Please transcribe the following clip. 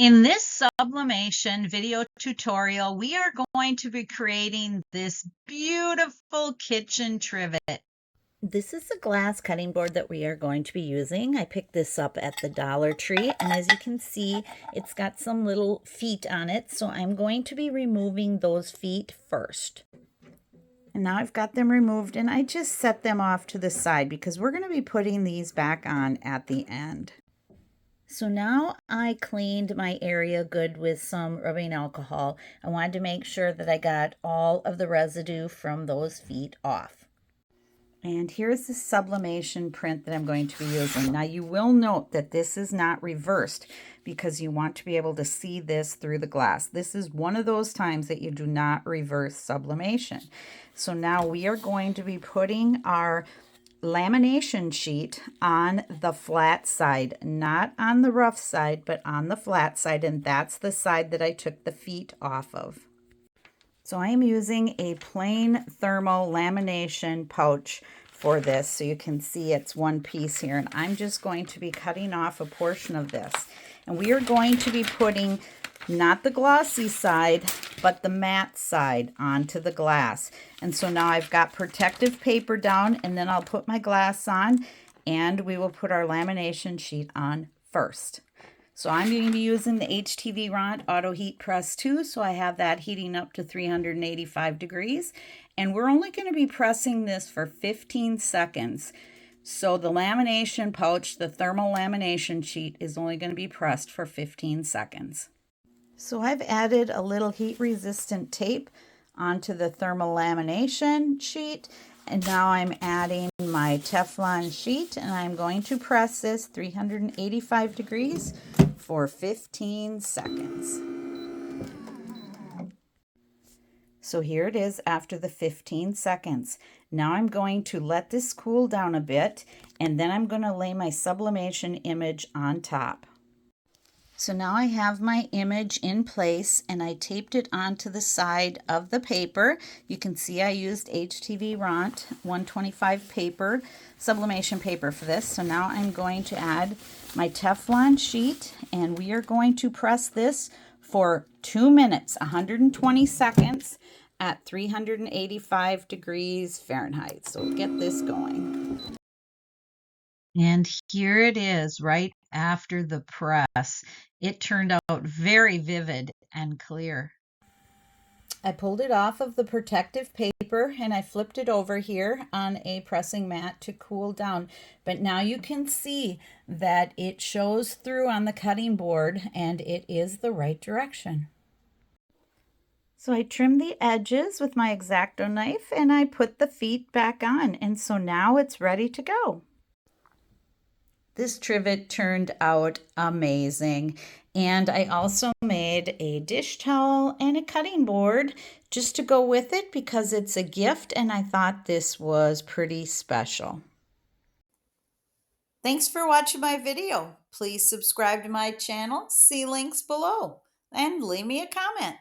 In this sublimation video tutorial, we are going to be creating this beautiful kitchen trivet. This is the glass cutting board that we are going to be using. I picked this up at the Dollar Tree, and as you can see, it's got some little feet on it, so I'm going to be removing those feet first. And now I've got them removed, and I just set them off to the side because we're going to be putting these back on at the end. So now I cleaned my area good with some rubbing alcohol. I wanted to make sure that I got all of the residue from those feet off. And here's the sublimation print that I'm going to be using. Now you will note that this is not reversed because you want to be able to see this through the glass. This is one of those times that you do not reverse sublimation. So now we are going to be putting our lamination sheet on the flat side, not on the rough side, but on the flat side, and that's the side that I took the feet off of. So I am using a plain thermal lamination pouch for this, so you can see it's one piece here, and I'm just going to be cutting off a portion of this, and we are going to be putting not the glossy side, but the matte side onto the glass. And so now I've got protective paper down, and then I'll put my glass on, and we will put our lamination sheet on first. So I'm going to be using the HTV Ront Auto Heat Press 2, so I have that heating up to 385 degrees. And we're only going to be pressing this for 15 seconds. So the lamination pouch, the thermal lamination sheet, is only going to be pressed for 15 seconds. So I've added a little heat-resistant tape onto the thermal lamination sheet, and now I'm adding my Teflon sheet, and I'm going to press this 385 degrees for 15 seconds. So here it is after the 15 seconds. Now I'm going to let this cool down a bit, and then I'm going to lay my sublimation image on top. So now I have my image in place, and I taped it onto the side of the paper. You can see I used HTV Ront 125 paper, sublimation paper for this. So now I'm going to add my Teflon sheet, and we are going to press this for 2 minutes, 120 seconds at 385 degrees Fahrenheit. So we'll get this going. And here it is right after the press. It turned out very vivid and clear. I pulled it off of the protective paper and I flipped it over here on a pressing mat to cool down. But now you can see that it shows through on the cutting board and it is the right direction. So I trimmed the edges with my X-Acto knife and I put the feet back on, and so now it's ready to go. This trivet turned out amazing, and I also made a dish towel and a cutting board just to go with it because it's a gift, and I thought this was pretty special. Thanks for watching my video. Please subscribe to my channel, see links below, and leave me a comment.